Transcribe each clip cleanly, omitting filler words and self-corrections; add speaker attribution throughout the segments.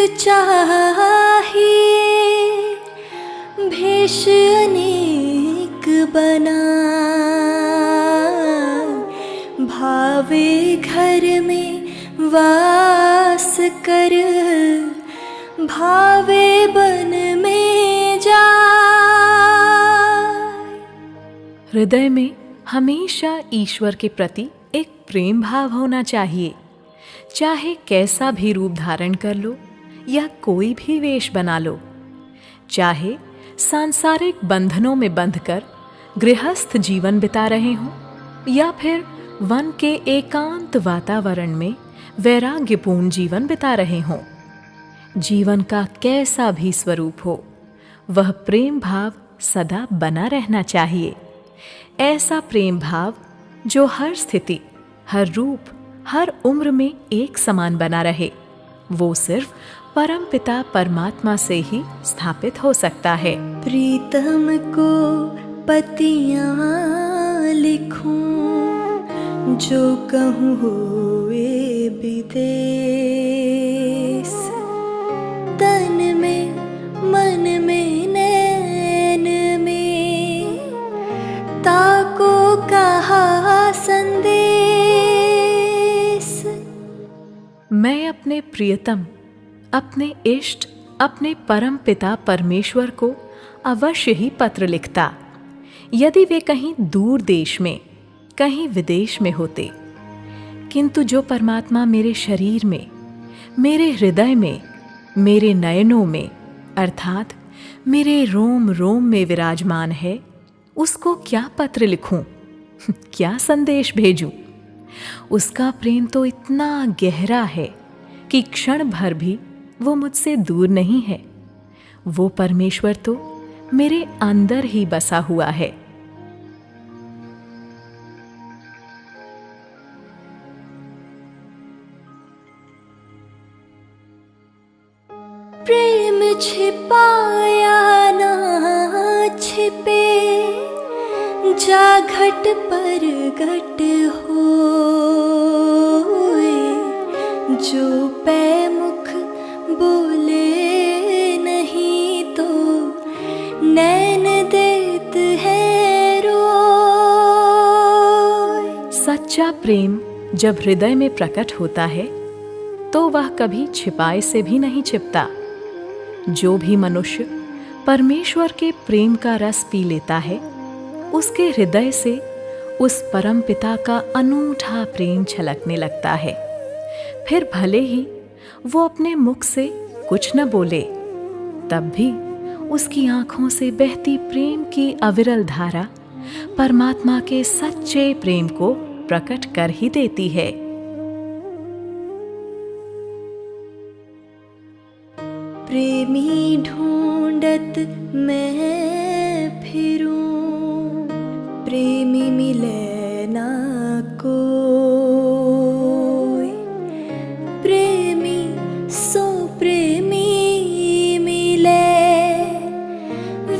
Speaker 1: चाहिए, भेष अनेक बना, भावे घर में वास कर, भावे बन में जाए।
Speaker 2: हृदय में हमेशा ईश्वर के प्रति एक प्रेम भाव होना चाहिए। चाहे कैसा भी रूप धारण कर लो या कोई भी वेश बना लो, चाहे सांसारिक बंधनों में बंधकर गृहस्थ जीवन बिता रहे हों या फिर वन के एकांत वातावरण में वैराग्यपूर्ण जीवन बिता रहे हों, जीवन का कैसा भी स्वरूप हो, वह प्रेम भाव सदा बना रहना चाहिए। ऐसा प्रेम भाव जो हर स्थिति, हर रूप, हर उम्र में एक समान बना रहे, वो सिर्फ परमपिता परमात्मा से ही स्थापित हो सकता है।
Speaker 1: प्रीतम को पतियाँ लिखूं, जो कहूँ होए विदेश, तन में मन में नैन में, ताको कहा संदेश।
Speaker 2: मैं अपने प्रियतम, अपने इष्ट, अपने परम पिता परमेश्वर को अवश्य ही पत्र लिखता, यदि वे कहीं दूर देश में, कहीं विदेश में होते। किंतु जो परमात्मा मेरे शरीर में, मेरे हृदय में, मेरे नयनों में, अर्थात मेरे रोम रोम में विराजमान है, उसको क्या पत्र लिखूं? क्या संदेश भेजूं? उसका प्रेम तो इतना गहरा है कि क्षण भर भी वो मुझसे दूर नहीं है। वो परमेश्वर तो मेरे अंदर ही बसा हुआ है।
Speaker 1: प्रेम छिपाया ना छिपे, जा घट पर घट होए, जो पै मुख बोले नहीं तो नैन देत है रोए।
Speaker 2: सच्चा प्रेम जब हृदय में प्रकट होता है तो वह कभी छिपाए से भी नहीं छिपता। जो भी मनुष्य परमेश्वर के प्रेम का रस पी लेता है, उसके हृदय से उस परम पिता का अनूठा प्रेम छलकने लगता है। फिर भले ही वो अपने मुख से कुछ न बोले, तब भी उसकी आंखों से बहती प्रेम की अविरल धारा परमात्मा के सच्चे प्रेम को प्रकट कर ही देती है।
Speaker 1: प्रेमी ढूंढत मैं फिरूं, प्रेमी मिले ना कोई, प्रेमी सो प्रेमी मिले,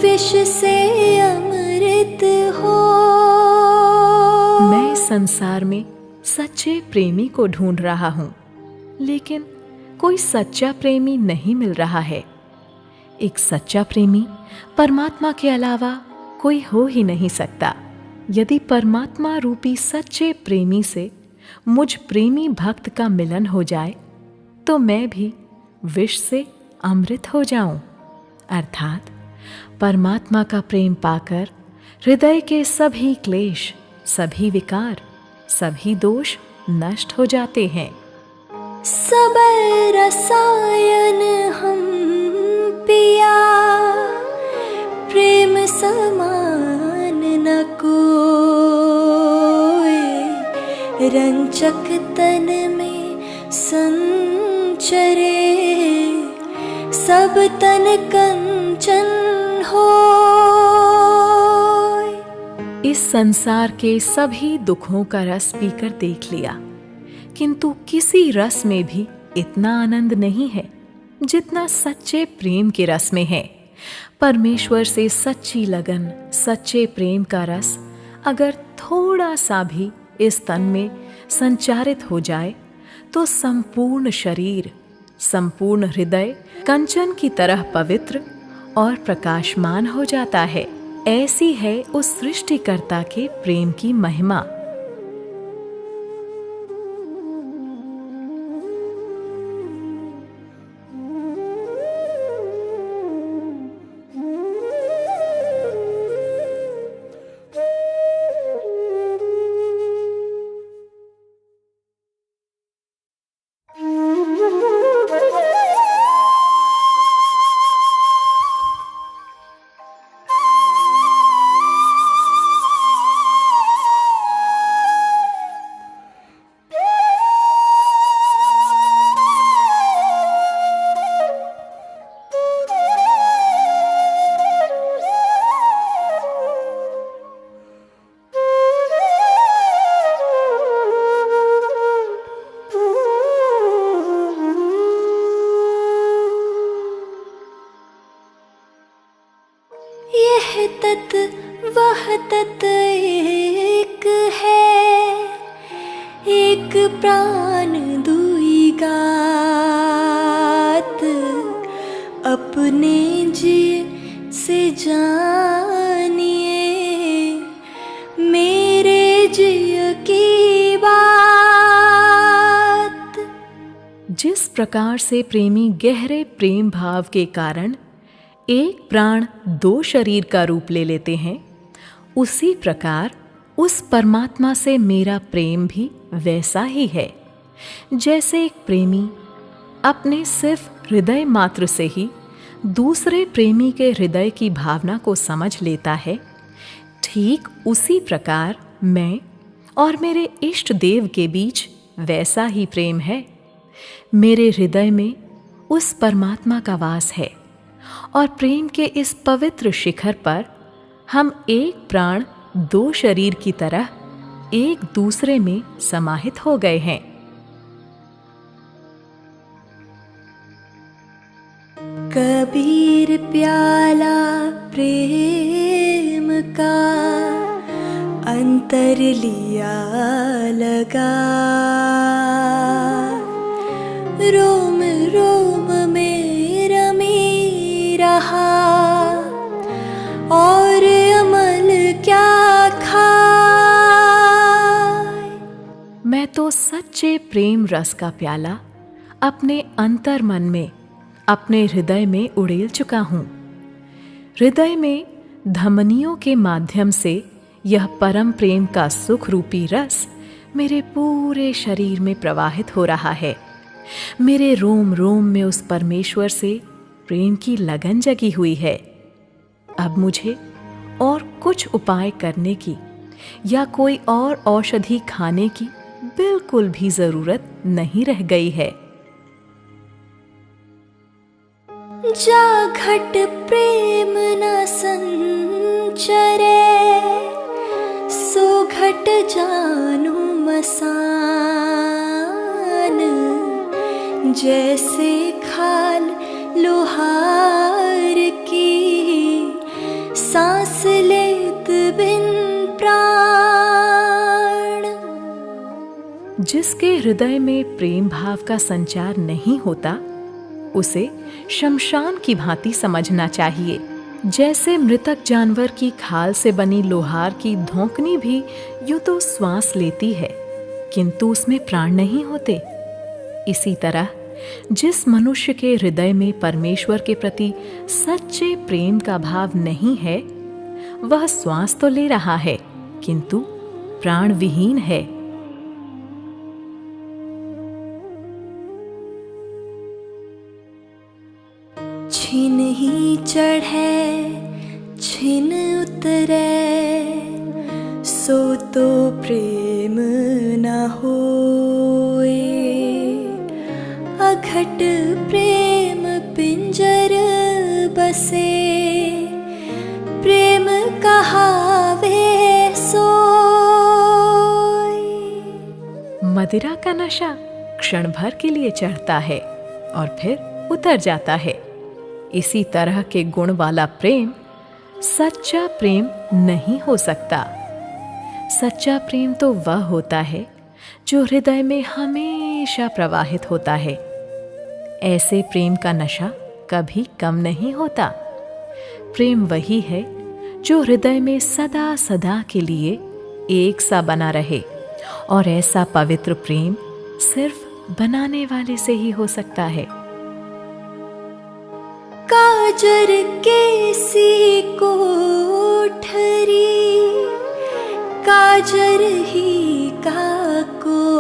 Speaker 1: विष से अमृत हो।
Speaker 2: मैं इस संसार में सच्चे प्रेमी को ढूंढ रहा हूं, लेकिन कोई सच्चा प्रेमी नहीं मिल रहा है। एक सच्चा प्रेमी परमात्मा के अलावा कोई हो ही नहीं सकता। यदि परमात्मा रूपी सच्चे प्रेमी से मुझ प्रेमी भक्त का मिलन हो जाए, तो मैं भी विष से अमृत हो जाऊं, अर्थात परमात्मा का प्रेम पाकर हृदय के सभी क्लेश, सभी विकार, सभी दोष नष्ट हो जाते हैं।
Speaker 1: सब रसायन हम पिया, प्रेम समान न कोई, रंचक तन में संचरे, सब तन कंचन हो।
Speaker 2: इस संसार के सभी दुखों का रस पीकर देख लिया, किंतु किसी रस में भी इतना आनंद नहीं है जितना सच्चे प्रेम के रस में है। परमेश्वर से सच्ची लगन, सच्चे प्रेम का रस अगर थोड़ा सा भी इस तन में संचारित हो जाए, तो संपूर्ण शरीर, संपूर्ण हृदय कंचन की तरह पवित्र और प्रकाशमान हो जाता है। ऐसी है उस सृष्टिकर्ता के प्रेम की महिमा।
Speaker 1: यह तत वह तत एक है, एक प्राण दुई गात, अपने जी से जानिए मेरे जिय की बात।
Speaker 2: जिस प्रकार से प्रेमी गहरे प्रेम भाव के कारण एक प्राण दो शरीर का रूप ले लेते हैं, उसी प्रकार उस परमात्मा से मेरा प्रेम भी वैसा ही है। जैसे एक प्रेमी अपने सिर्फ हृदय मात्र से ही दूसरे प्रेमी के हृदय की भावना को समझ लेता है, ठीक उसी प्रकार मैं और मेरे इष्ट देव के बीच वैसा ही प्रेम है। मेरे हृदय में उस परमात्मा का वास है और प्रेम के इस पवित्र शिखर पर हम एक प्राण दो शरीर की तरह एक दूसरे में समाहित हो गए हैं।
Speaker 1: कबीर प्याला प्रेम का अंतर लिया लगा, रोम रोम में रमी रहा और अमल क्या खाए।
Speaker 2: मैं तो सच्चे प्रेम रस का प्याला अपने अंतर मन में, अपने हृदय में उड़ेल चुका हूँ। हृदय में धमनियों के माध्यम से यह परम प्रेम का सुख रूपी रस मेरे पूरे शरीर में प्रवाहित हो रहा है। मेरे रोम रोम में उस परमेश्वर से प्रेम की लगन जगी हुई है। अब मुझे और कुछ उपाय करने की या कोई और औषधि खाने की बिल्कुल भी जरूरत नहीं रह गई है।
Speaker 1: जा घट प्रेम न संचरे, सो घट जानू मसान, जैसे खाल लोहार की सांस लेत बिन प्राण।
Speaker 2: जिसके हृदय में प्रेम भाव का संचार नहीं होता, उसे शमशान की भांति समझना चाहिए। जैसे मृतक जानवर की खाल से बनी लोहार की धोंकनी भी यूं तो श्वास लेती है, किंतु उसमें प्राण नहीं होते। इसी तरह जिस मनुष्य के हृदय में परमेश्वर के प्रति सच्चे प्रेम का भाव नहीं है, वह श्वास तो ले रहा है किंतु प्राण विहीन है।
Speaker 1: छिन ही चढ़े छिन उतरे, सो तो प्रेम न होए। अघट प्रेम पिंजर बसे, प्रेम कहावे सोई।
Speaker 2: मदिरा का नशा क्षण भर के लिए चढ़ता है और फिर उतर जाता है। इसी तरह के गुण वाला प्रेम सच्चा प्रेम नहीं हो सकता। सच्चा प्रेम तो वह होता है जो हृदय में हमेशा प्रवाहित होता है। ऐसे प्रेम का नशा कभी कम नहीं होता। प्रेम वही है जो हृदय में सदा सदा के लिए एक सा बना रहे, और ऐसा पवित्र प्रेम सिर्फ बनाने वाले से ही हो सकता है।
Speaker 1: काजर केसी कोठरी, काजर ही का कोट,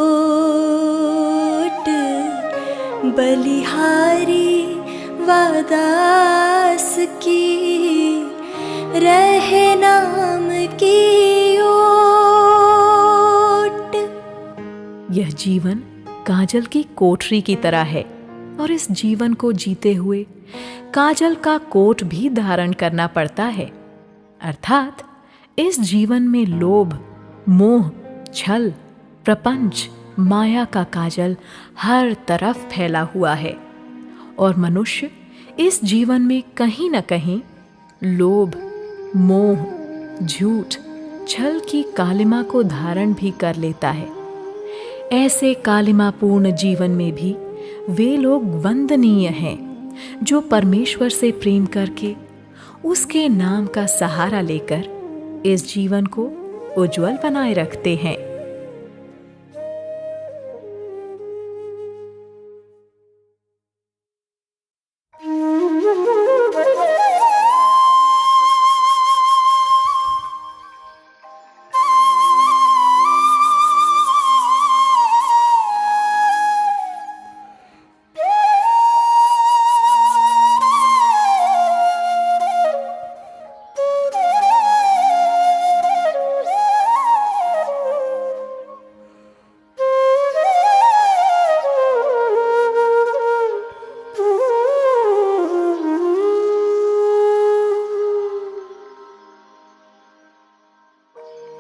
Speaker 1: बलिहारी वादास की रहे नाम की ओट।
Speaker 2: यह जीवन काजल की कोठरी की तरह है, और इस जीवन को जीते हुए काजल का कोट भी धारण करना पड़ता है। अर्थात इस जीवन में लोभ, मोह, छल, प्रपंच, माया का काजल हर तरफ फैला हुआ है, और मनुष्य इस जीवन में कहीं न कहीं लोभ, मोह, झूठ, छल की कालिमा को धारण भी कर लेता है। ऐसे कालिमापूर्ण जीवन में भी वे लोग वंदनीय हैं जो परमेश्वर से प्रेम करके उसके नाम का सहारा लेकर इस जीवन को उज्जवल बनाए रखते हैं।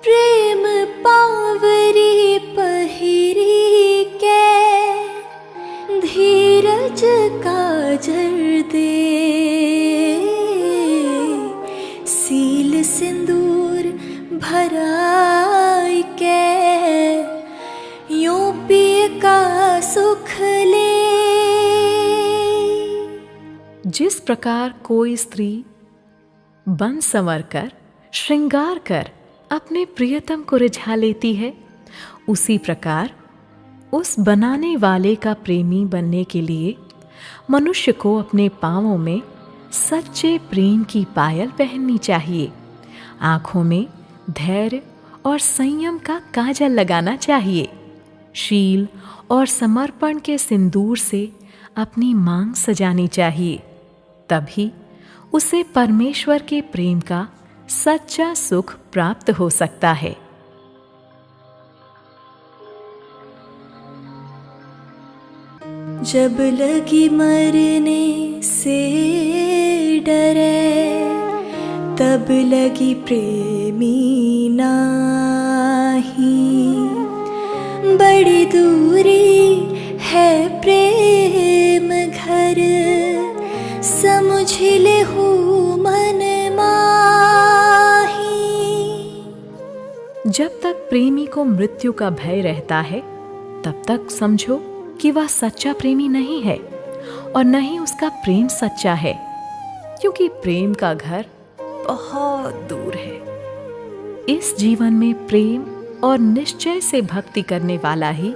Speaker 1: प्रेम पावरी पहिरी के, धीरज काजर दे, सील सिंदूर भराई के, यूं पिय का सुख ले।
Speaker 2: जिस प्रकार कोई स्त्री बन संवर कर, श्रृंगार कर अपने प्रियतम को रिझा लेती है, उसी प्रकार उस बनाने वाले का प्रेमी बनने के लिए मनुष्य को अपने पांवों में सच्चे प्रेम की पायल पहननी चाहिए, आंखों में धैर्य और संयम का काजल लगाना चाहिए, शील और समर्पण के सिंदूर से अपनी मांग सजानी चाहिए। तभी उसे परमेश्वर के प्रेम का सच्चा सुख प्राप्त हो सकता है।
Speaker 1: जब लगी मरने से डरे, तब लगी प्रेमी नाही, बड़ी दूरी है प्रेम घर, समझ ले हूँ मन माही।
Speaker 2: जब तक प्रेमी को मृत्यु का भय रहता है, तब तक समझो कि वह सच्चा प्रेमी नहीं है, और न ही उसका प्रेम सच्चा है, क्योंकि प्रेम का घर बहुत दूर है। इस जीवन में प्रेम और निश्चय से भक्ति करने वाला ही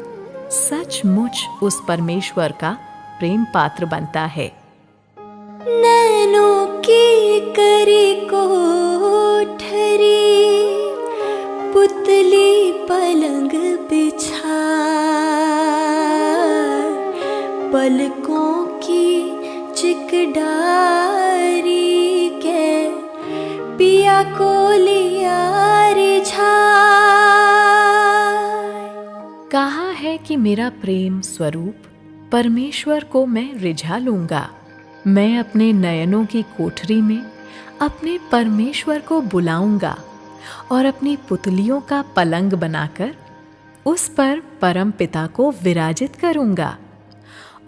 Speaker 2: सचमुच उस परमेश्वर का प्रेम पात्र बनता है।
Speaker 1: नैनों की करी कोठरी, पुतली पलंग बिछा, पलकों की चिकडारी के, पिया को लिया रिझा।
Speaker 2: कहा है कि मेरा प्रेम स्वरूप परमेश्वर को मैं रिझा लूंगा। मैं अपने नयनों की कोठरी में अपने परमेश्वर को बुलाऊंगा और अपनी पुतलियों का पलंग बनाकर उस पर परम पिता को विराजित करूंगा।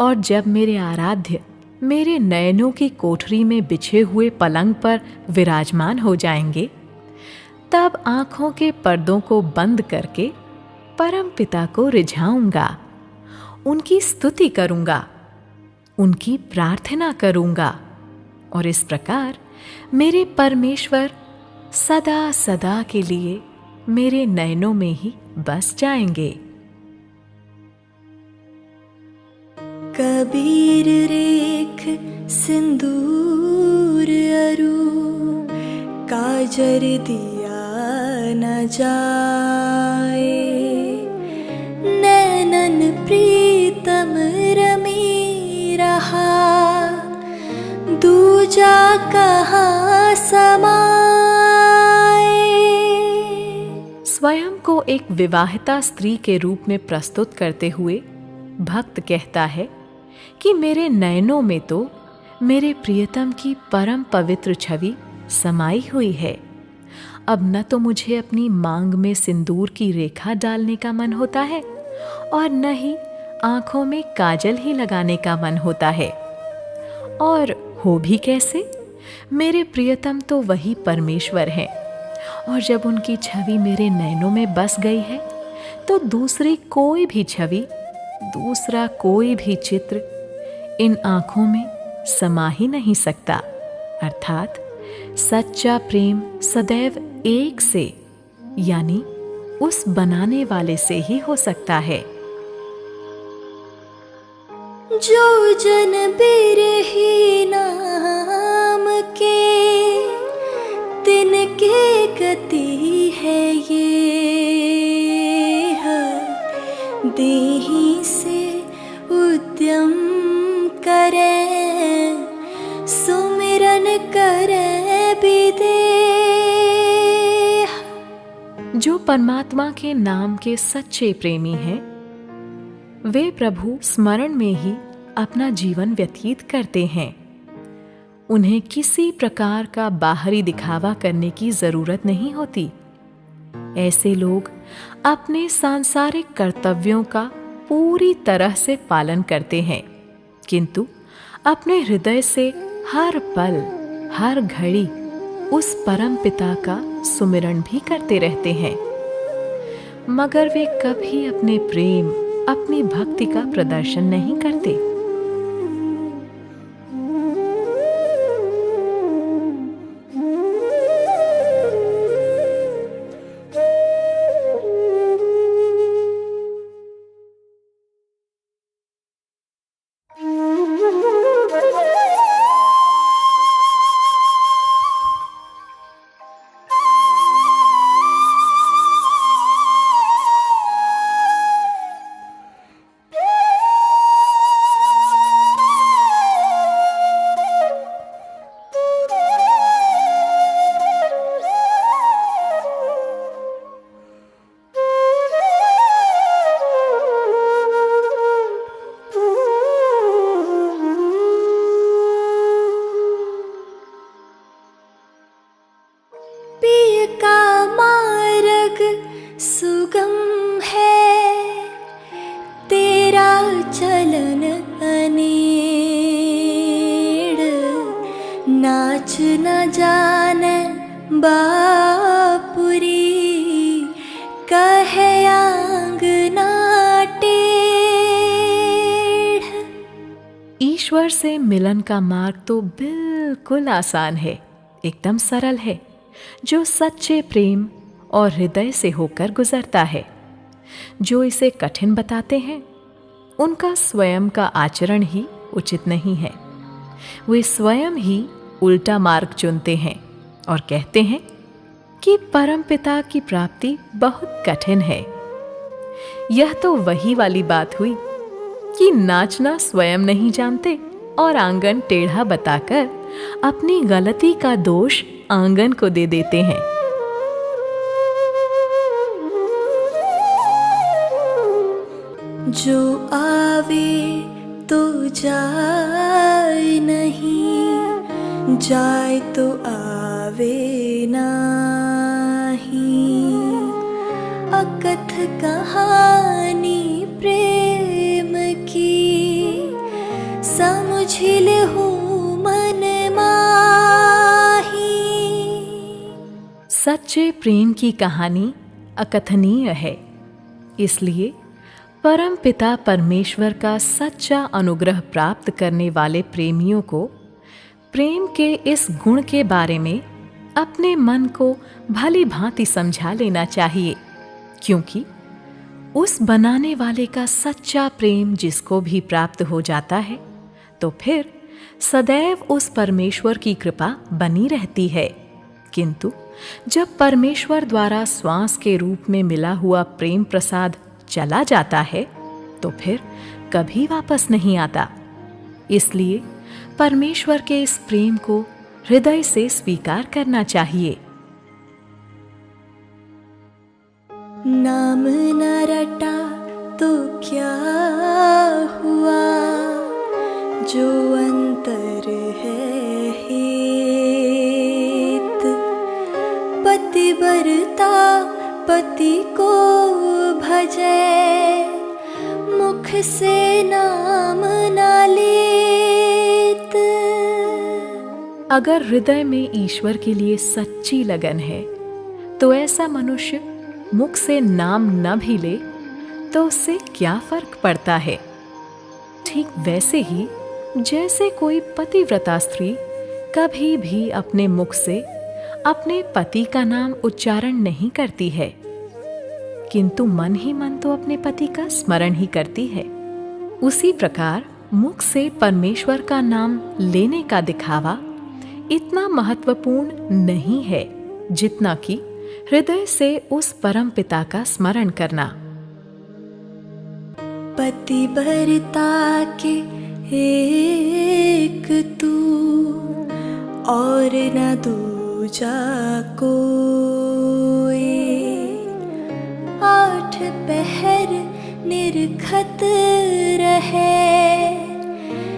Speaker 2: और जब मेरे आराध्य मेरे नयनों की कोठरी में बिछे हुए पलंग पर विराजमान हो जाएंगे, तब आंखों के पर्दों को बंद करके परम पिता को रिझाऊंगा, उनकी स्तुति करूंगा, उनकी प्रार्थना करूंगा और इस प्रकार मेरे परमेश्वर सदा सदा के लिए मेरे नयनों में ही बस जाएंगे।
Speaker 1: कबीर रेख सिंदूर अरू काजर दिया न जाए, नैनन प्रीतम रमी रहा दूजा कहाँ समाए।
Speaker 2: स्वयं को एक विवाहिता स्त्री के रूप में प्रस्तुत करते हुए भक्त कहता है कि मेरे नयनों में तो मेरे प्रियतम की परम पवित्र छवि समाई हुई है। अब न तो मुझे अपनी मांग में सिंदूर की रेखा डालने का मन होता है और न ही आंखों में काजल ही लगाने का मन होता है। और हो भी कैसे? मेरे प्रियतम तो वही परमेश्वर हैं और जब उनकी छवि मेरे नयनों में बस गई है तो दूसरी कोई भी छवि, दूसरा कोई भी चित्र इन आंखों में समा ही नहीं सकता। अर्थात सच्चा प्रेम सदैव एक से, यानी उस बनाने वाले से ही हो सकता है।
Speaker 1: जो जन बिरही नाम के तिनके गति है ये, देहि से उद्यम करें सुमिरन करें विदेह।
Speaker 2: जो परमात्मा के नाम के सच्चे प्रेमी हैं, वे प्रभु स्मरण में ही अपना जीवन व्यतीत करते हैं। उन्हें किसी प्रकार का बाहरी दिखावा करने की जरूरत नहीं होती। ऐसे लोग अपने सांसारिक कर्तव्यों का पूरी तरह से पालन करते हैं, किंतु अपने हृदय से हर पल हर घड़ी उस परम पिता का सुमिरन भी करते रहते हैं। मगर वे कभी अपने प्रेम, अपनी भक्ति का प्रदर्शन नहीं करते।
Speaker 1: सुगम है तेरा चलन अनीड़, नाच न जाने बापुरी कहे आंगना टेढ़।
Speaker 2: ईश्वर से मिलन का मार्ग तो बिल्कुल आसान है, एकदम सरल है, जो सच्चे प्रेम और हृदय से होकर गुजरता है। जो इसे कठिन बताते हैं, उनका स्वयं का आचरण ही उचित नहीं है। वे स्वयं ही उल्टा मार्ग चुनते हैं और कहते हैं कि परमपिता की प्राप्ति बहुत कठिन है। यह तो वही वाली बात हुई कि नाचना स्वयं नहीं जानते और आंगन टेढ़ा बताकर अपनी गलती का दोष आंगन को दे देते हैं।
Speaker 1: जो आवे तो जाए नहीं, जाए तो आवे नहीं। अकथ कहानी प्रेम की, समझिल हूँ मन माही।
Speaker 2: सच्चे प्रेम की कहानी अकथनीय है, इसलिए परम पिता परमेश्वर का सच्चा अनुग्रह प्राप्त करने वाले प्रेमियों को प्रेम के इस गुण के बारे में अपने मन को भली भांति समझा लेना चाहिए, क्योंकि उस बनाने वाले का सच्चा प्रेम जिसको भी प्राप्त हो जाता है तो फिर सदैव उस परमेश्वर की कृपा बनी रहती है। किंतु जब परमेश्वर द्वारा श्वास के रूप में मिला हुआ प्रेम प्रसाद चला जाता है तो फिर कभी वापस नहीं आता। इसलिए परमेश्वर के इस प्रेम को हृदय से स्वीकार करना चाहिए।
Speaker 1: नाम न रटा तो क्या हुआ, जो अंतर है हेत। पतिव्रता पति को भजे, मुख से नाम न लेत।
Speaker 2: अगर हृदय में ईश्वर के लिए सच्ची लगन है तो ऐसा मनुष्य मुख से नाम न भी ले तो उससे क्या फर्क पड़ता है। ठीक वैसे ही जैसे कोई पतिव्रता स्त्री कभी भी अपने मुख से अपने पति का नाम उच्चारण नहीं करती है, किंतु मन ही मन तो अपने पति का स्मरण ही करती है। उसी प्रकार मुख से परमेश्वर का नाम लेने का दिखावा इतना महत्वपूर्ण नहीं है जितना कि हृदय से उस परम पिता का स्मरण करना।
Speaker 1: पतिव्रता के एक तू, और न दूजा कोई। 8 पहर निरखत रहे,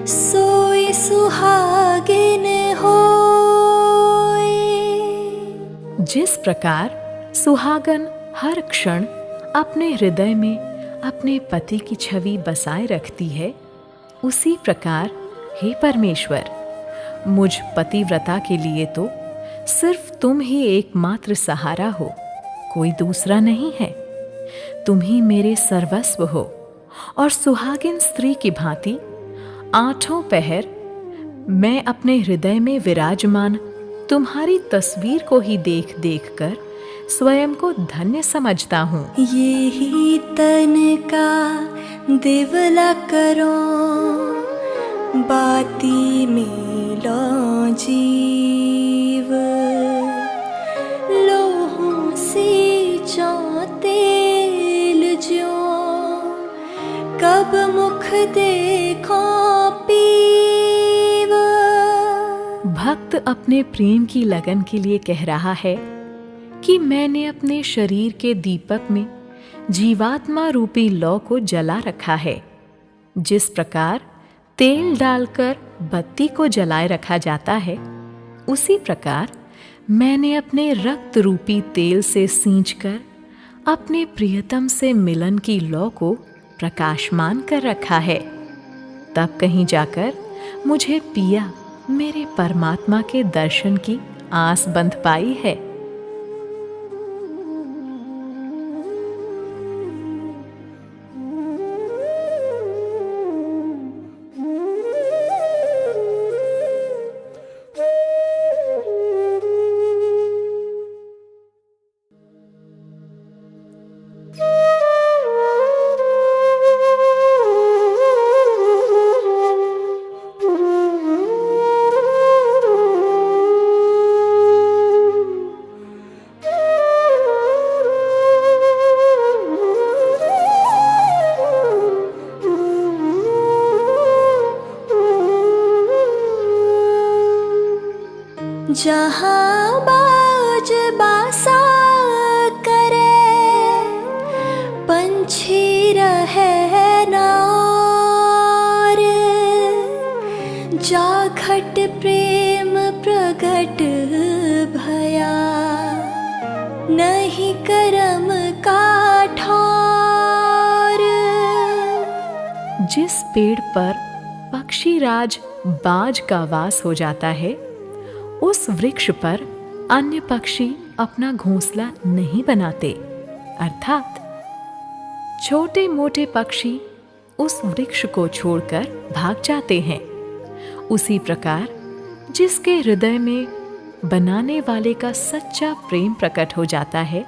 Speaker 1: सोई सुहागिन होए।
Speaker 2: जिस प्रकार सुहागन हर क्षण अपने हृदय में अपने पति की छवि बसाए रखती है, उसी प्रकार हे परमेश्वर, मुझ पतिव्रता के लिए तो सिर्फ तुम ही एकमात्र सहारा हो, कोई दूसरा नहीं है। तुम ही मेरे सर्वस्व हो और सुहागिन स्त्री की भांति 8 पहर मैं अपने हृदय में विराजमान तुम्हारी तस्वीर को ही देख देख कर स्वयं को धन्य समझता हूँ।
Speaker 1: यही तन का देवला करो, बाती में लो जीव। लोहों से तेल ज्यों, कब मुख देखो पीव।
Speaker 2: भक्त अपने प्रेम की लगन के लिए कह रहा है कि मैंने अपने शरीर के दीपक में जीवात्मा रूपी लौ को जला रखा है। जिस प्रकार तेल डालकर बत्ती को जलाए रखा जाता है, उसी प्रकार मैंने अपने रक्त रूपी तेल से सींचकर अपने प्रियतम से मिलन की लौ को प्रकाशमान कर रखा है। तब कहीं जाकर मुझे पिया मेरे परमात्मा के दर्शन की आस बंध पाई है।
Speaker 1: जहाँ बाज बासा करे, पंछी रहे नार। जा घट प्रेम प्रगट भया, नहीं करम का ठौर।
Speaker 2: जिस पेड़ पर पक्षी राज बाज का वास हो जाता है, उस वृक्ष पर अन्य पक्षी अपना घोंसला नहीं बनाते। अर्थात छोटे मोटे पक्षी उस वृक्ष को छोड़कर भाग जाते हैं। उसी प्रकार जिसके हृदय में बनाने वाले का सच्चा प्रेम प्रकट हो जाता है,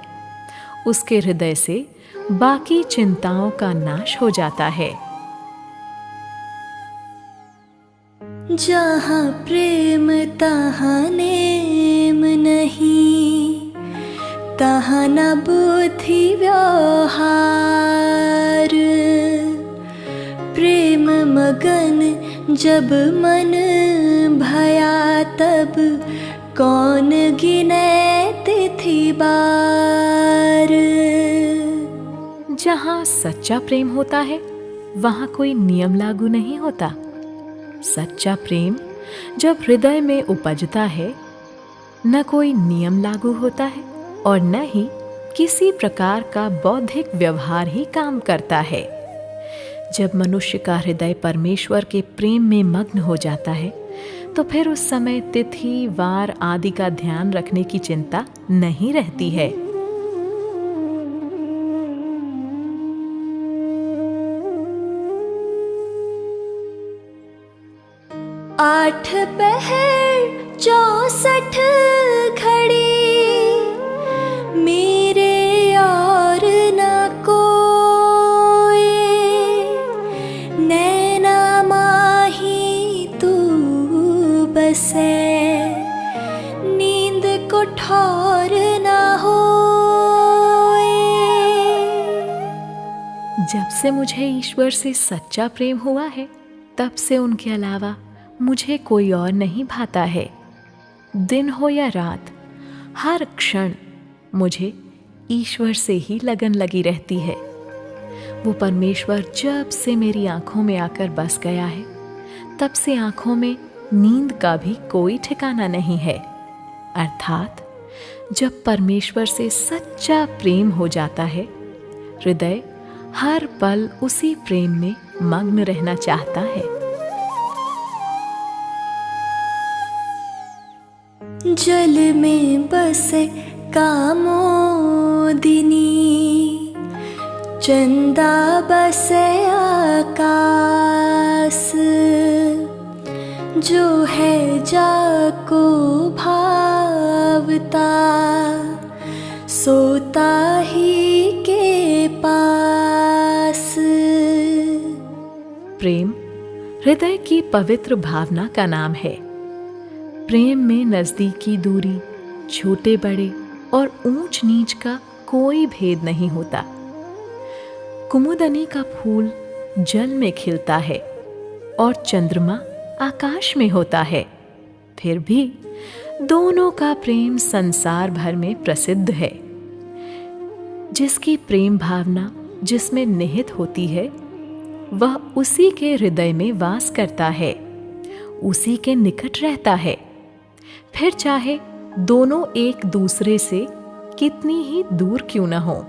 Speaker 2: उसके हृदय से बाकी चिंताओं का नाश हो जाता है।
Speaker 1: जहाँ प्रेम तहाँ नेम नहीं, तहाँ न बुद्धि व्यवहार। प्रेम मगन जब मन भया, तब कौन गिने तिथि बार।
Speaker 2: जहाँ सच्चा प्रेम होता है वहाँ कोई नियम लागू नहीं होता। सच्चा प्रेम जब हृदय में उपजता है, न कोई नियम लागू होता है और न ही किसी प्रकार का बौद्धिक व्यवहार ही काम करता है। जब मनुष्य का हृदय परमेश्वर के प्रेम में मग्न हो जाता है, तो फिर उस समय तिथि, वार आदि का ध्यान रखने की चिंता नहीं रहती है।
Speaker 1: आठ पहर 64 घड़ी, मेरे और न कोई। नैना माही तू बसे, नींद को ठौर न होए।
Speaker 2: जब से मुझे ईश्वर से सच्चा प्रेम हुआ है, तब से उनके अलावा मुझे कोई और नहीं भाता है। दिन हो या रात, हर क्षण मुझे ईश्वर से ही लगन लगी रहती है। वो परमेश्वर जब से मेरी आंखों में आकर बस गया है, तब से आंखों में नींद का भी कोई ठिकाना नहीं है। अर्थात जब परमेश्वर से सच्चा प्रेम हो जाता है, हृदय हर पल उसी प्रेम में मग्न रहना चाहता है।
Speaker 1: जल में बसे कामोदिनी, चंदा बसे आकाश। जो है जाको भावता, सोता ही के पास।
Speaker 2: प्रेम हृदय की पवित्र भावना का नाम है। प्रेम में नजदीकी दूरी, छोटे बड़े और ऊंच नीच का कोई भेद नहीं होता। कुमुदनी का फूल जल में खिलता है और चंद्रमा आकाश में होता है, फिर भी दोनों का प्रेम संसार भर में प्रसिद्ध है। जिसकी प्रेम भावना जिसमें निहित होती है, वह उसी के हृदय में वास करता है, उसी के निकट रहता है। फिर चाहे दोनों एक दूसरे से कितनी ही दूर क्यों न हो।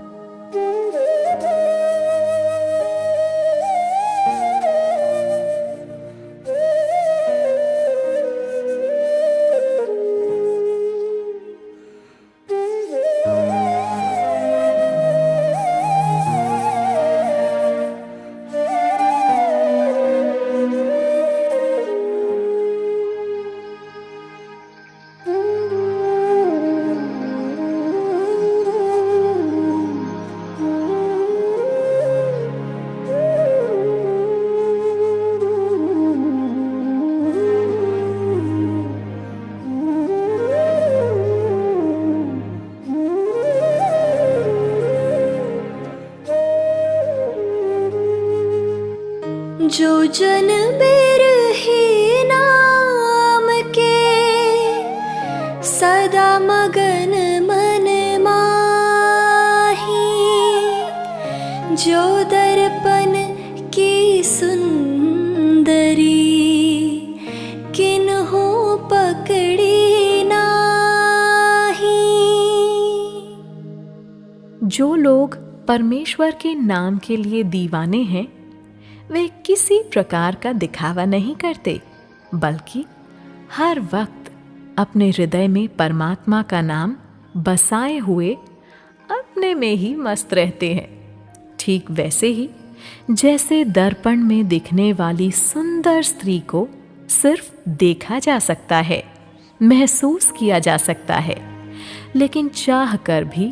Speaker 1: जो जन बिरही नाम के, सदा मगन मन माही। जो दर्पण की सुंदरी, किन्हु पकड़ी नाही।
Speaker 2: जो लोग परमेश्वर के नाम के लिए दीवाने हैं, वे किसी प्रकार का दिखावा नहीं करते, बल्कि हर वक्त अपने हृदय में परमात्मा का नाम बसाए हुए अपने में ही मस्त रहते हैं। ठीक वैसे ही जैसे दर्पण में दिखने वाली सुंदर स्त्री को सिर्फ देखा जा सकता है, महसूस किया जा सकता है, लेकिन चाह कर भी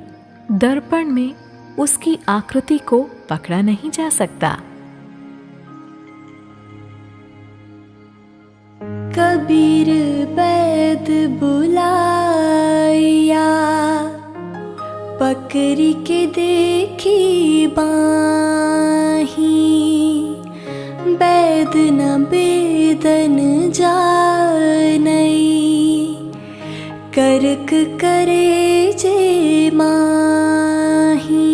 Speaker 2: दर्पण में उसकी आकृति को पकड़ा नहीं जा सकता।
Speaker 1: कबीर बैद बुलाया, पकड़ी के देखी बाही, बैद न बेदन जानई, करक करे जे माही।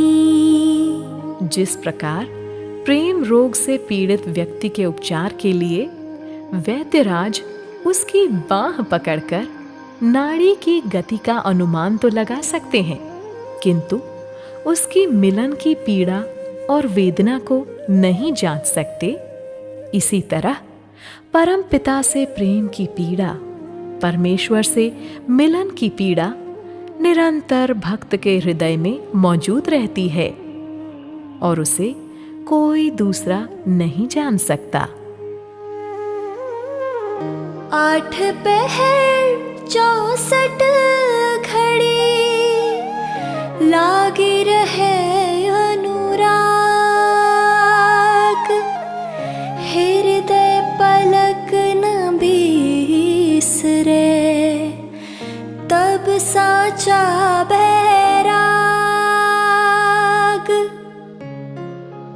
Speaker 2: जिस प्रकार प्रेम रोग से पीड़ित व्यक्ति के उपचार के लिए वैद्यराज उसकी बाह पकड़कर नाड़ी की गति का अनुमान तो लगा सकते हैं, किंतु उसकी मिलन की पीड़ा और वेदना को नहीं जांच सकते, इसी तरह परम पिता से प्रेम की पीड़ा, परमेश्वर से मिलन की पीड़ा निरंतर भक्त के हृदय में मौजूद रहती है और उसे कोई दूसरा नहीं जान सकता।
Speaker 1: 8 पहर 64 घड़ी, लागे रहे अनुराग, हृदय पलक न बिसरे, तब साचा बैराग।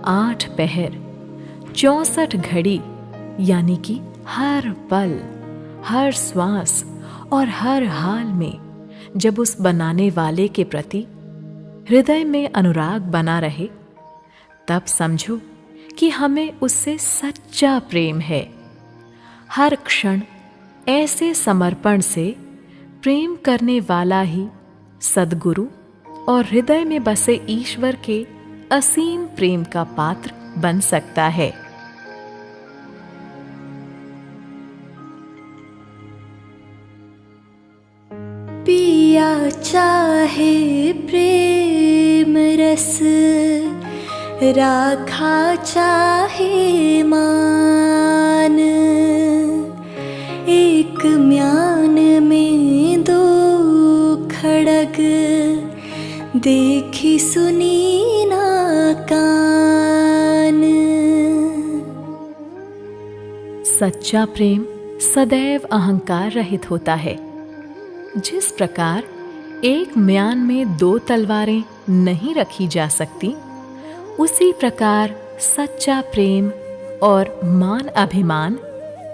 Speaker 2: 8 पहर 64 घड़ी यानी कि हर पल, हर श्वास और हर हाल में जब उस बनाने वाले के प्रति हृदय में अनुराग बना रहे, तब समझो कि हमें उससे सच्चा प्रेम है। हर क्षण ऐसे समर्पण से प्रेम करने वाला ही सद्गुरु और हृदय में बसे ईश्वर के असीम प्रेम का पात्र बन सकता है।
Speaker 1: पिया चाहे प्रेम रस, राखा चाहे मान, एक म्यान में 2 खड़ग, देखी सुनी ना कान।
Speaker 2: सच्चा प्रेम सदैव अहंकार रहित होता है। जिस प्रकार एक म्यान में 2 तलवारें नहीं रखी जा सकती, उसी प्रकार सच्चा प्रेम और मान अभिमान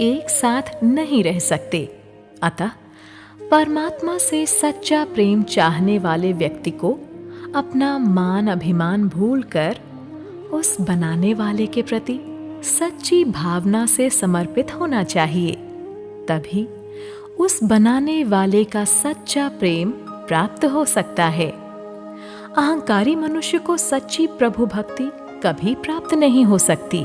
Speaker 2: एक साथ नहीं रह सकते। अतः परमात्मा से सच्चा प्रेम चाहने वाले व्यक्ति को अपना मान अभिमान भूलकर उस बनाने वाले के प्रति सच्ची भावना से समर्पित होना चाहिए। तभी उस बनाने वाले का सच्चा प्रेम प्राप्त हो सकता है। अहंकारी मनुष्य को सच्ची प्रभु भक्ति कभी प्राप्त नहीं हो सकती।